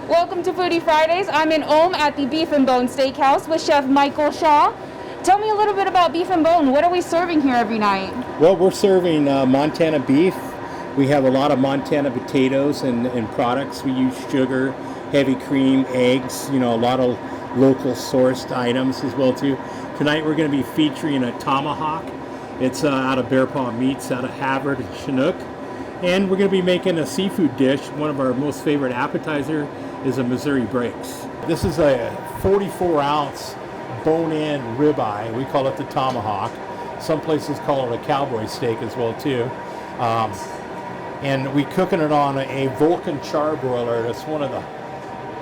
Welcome to Foodie Fridays. I'm in Ulm at the Beef and Bone Steakhouse with Chef Michael Shaw. Tell me a little bit about Beef and Bone. What are we serving here every night? Well, we're serving Montana beef. We have a lot of Montana potatoes and products. We use sugar, heavy cream, eggs, a lot of local sourced items as well too. Tonight we're going to be featuring a tomahawk. It's out of Bear Paw Meats out of Havard and Chinook. And we're going to be making a seafood dish. One of our most favorite appetizer is a Missouri Breaks. This is a 44-ounce bone-in ribeye. We call it the tomahawk. Some places call it a cowboy steak as well too. And we cooking it on a Vulcan charbroiler. That's one of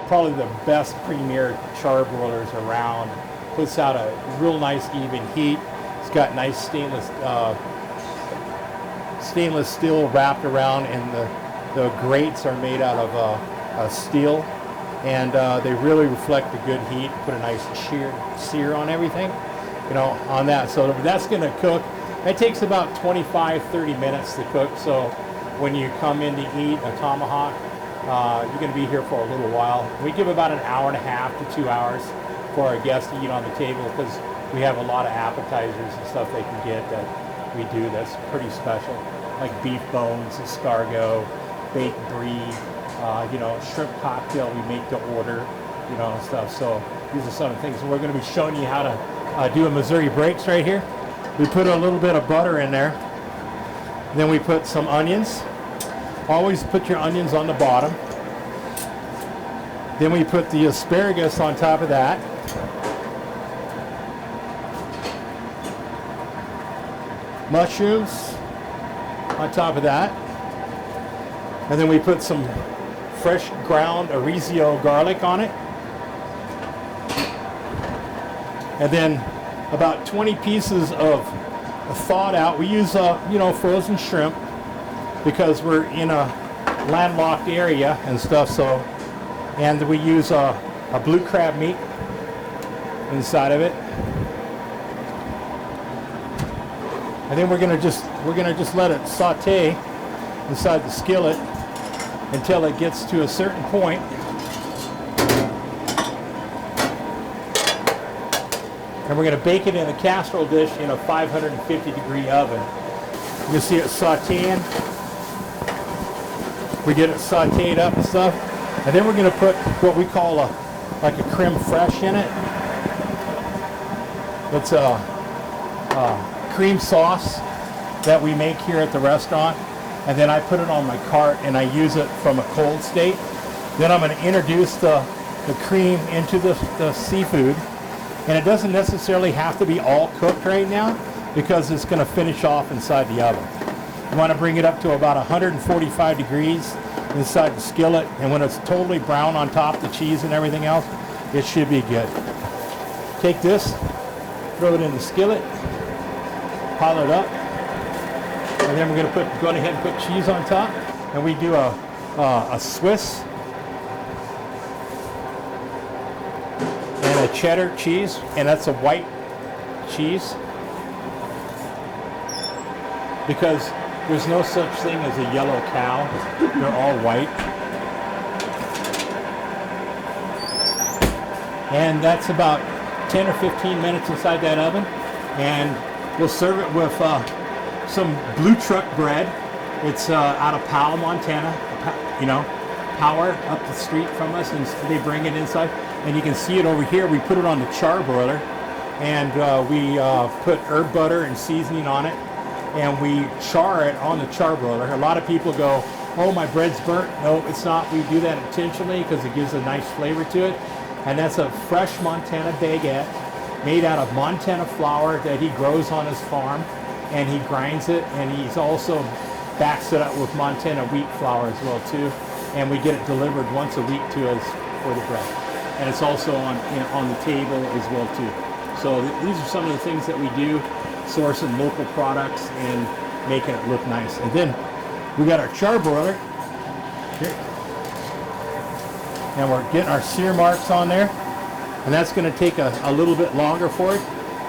probably the best premier charbroilers around. Puts out a real nice even heat. It's got nice stainless steel wrapped around, and the grates are made out of steel, and they really reflect the good heat. Put a nice sear on everything, on that. So that's going to cook. It takes about 25-30 minutes to cook. So when you come in to eat a tomahawk, you're going to be here for a little while. We give about an hour and a half to 2 hours for our guests to eat on the table, because we have a lot of appetizers and stuff they can get that we do that's pretty special, like beef bones, escargot, baked brie, shrimp cocktail we make to order, and stuff. So these are some of the things. We're going to be showing you how to do a Missouri Breaks right here. We put a little bit of butter in there. Then we put some onions. Always put your onions on the bottom. Then we put the asparagus on top of that. Mushrooms on top of that. And then we put some fresh ground Orizio garlic on it. And then about 20 pieces of thawed out. We use frozen shrimp because we're in a landlocked area and stuff. So, and we use a blue crab meat inside of it. And then we're gonna just let it saute inside the skillet until it gets to a certain point. And we're gonna bake it in a casserole dish in a 550-degree oven. You can see it sauteing. We get it sauteed up and stuff. And then we're gonna put what we call like a creme fraiche in it. It's cream sauce that we make here at the restaurant, and then I put it on my cart and I use it from a cold state. Then I'm going to introduce the cream into the seafood, and it doesn't necessarily have to be all cooked right now because it's going to finish off inside the oven. You want to bring it up to about 145 degrees inside the skillet, and when it's totally brown on top, the cheese and everything else, it should be good. Take this, throw it in the skillet, pile it up, and then we're going to go ahead and put cheese on top, and we do a Swiss and a cheddar cheese, and that's a white cheese because there's no such thing as a yellow cow. They're all white. And that's about 10 or 15 minutes inside that oven, and we'll serve it with some Blue Truck bread. It's out of Powell, Montana. Power up the street from us, and they bring it inside. And you can see it over here. We put it on the charbroiler, and we put herb butter and seasoning on it, and we char it on the charbroiler. A lot of people go, "Oh, my bread's burnt." No, it's not. We do that intentionally because it gives a nice flavor to it. And that's a fresh Montana baguette made out of Montana flour that he grows on his farm, and he grinds it, and he's also backs it up with Montana wheat flour as well too, and we get it delivered once a week to us for the bread, and it's also on the table as well too. So these are some of the things that we do, sourcing local products and making it look nice. And then we got our charbroiler here, and we're getting our sear marks on there, and that's going to take a little bit longer for it.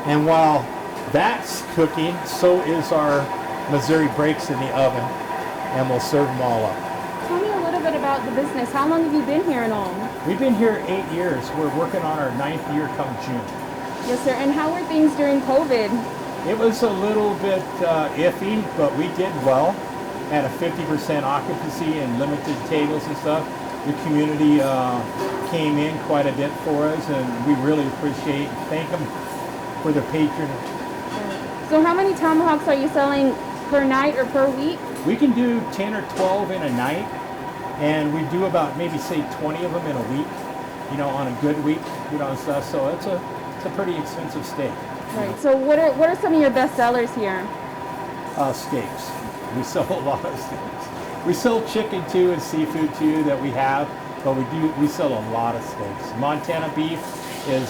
And while that's cooking, so is our Missouri Breaks in the oven, and we'll serve them all up. Tell me a little bit about the business. How long have you been here in Ulm? We've been here 8 years. We're working on our 9th year come June. Yes, sir. And how were things during COVID? It was a little bit iffy, but we did well at a 50% occupancy and limited tables and stuff. The community came in quite a bit for us, and we really appreciate and thank them for their patronage. So how many tomahawks are you selling per night or per week? We can do 10 or 12 in a night, and we do about maybe say 20 of them in a week, on a good week, and stuff. So it's a pretty expensive steak. Right. So what are some of your best sellers here? Steaks. We sell a lot of steaks. We sell chicken too and seafood too that we have, but we sell a lot of steaks. Montana beef is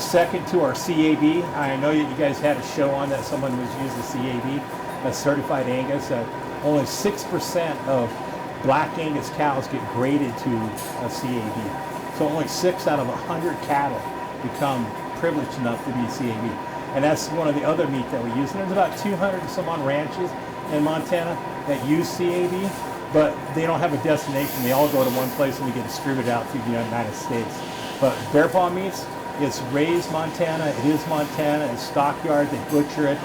second to our CAB. I know that you guys had a show on that someone was using CAB, a certified Angus. Only 6% of black Angus cows get graded to a CAB. So only 6 out of 100 cattle become privileged enough to be CAB. And that's one of the other meat that we use. And there's about 200 and some on ranches in Montana that use CAB, but they don't have a destination. They all go to one place and we get distributed out through the United States. But bear paw meats, it's raised Montana, it is Montana, it's stockyard, they butcher it,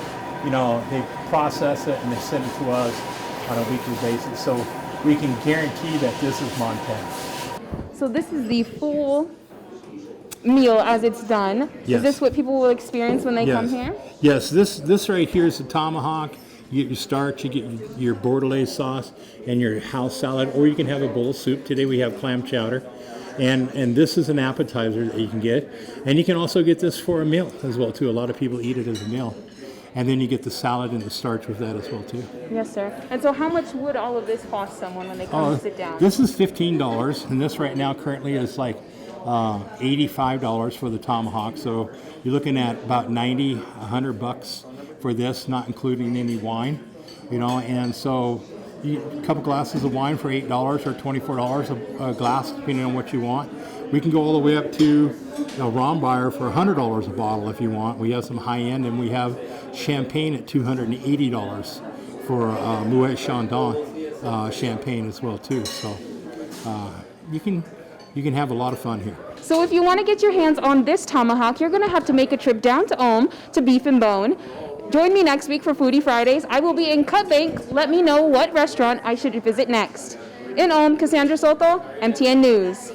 they process it and they send it to us on a weekly basis. So we can guarantee that this is Montana. So this is the full meal as it's done. Yes. Is this what people will experience when they come here? Yes, this right here is the tomahawk. You get your starch, you get your bordelaise sauce, and your house salad, or you can have a bowl of soup. Today we have clam chowder. And this is an appetizer that you can get. And you can also get this for a meal as well, too. A lot of people eat it as a meal. And then you get the salad and the starch with that as well, too. Yes, sir. And so how much would all of this cost someone when they come and sit down? This is $15, and this right now currently is like $85 for the tomahawk. So you're looking at about $90, $100 for this, not including any wine, and so a couple glasses of wine for $8 or $24 a glass, depending on what you want. We can go all the way up to Rombeyer for $100 a bottle if you want. We have some high end, and we have champagne at $280 for Moet Chandon champagne as well too. So you can have a lot of fun here. So if you want to get your hands on this tomahawk, you're going to have to make a trip down to Ulm to Beef and Bone. Join me next week for Foodie Fridays. I will be in Cut Bank. Let me know what restaurant I should visit next. In Ulm, Cassandra Soto, MTN News.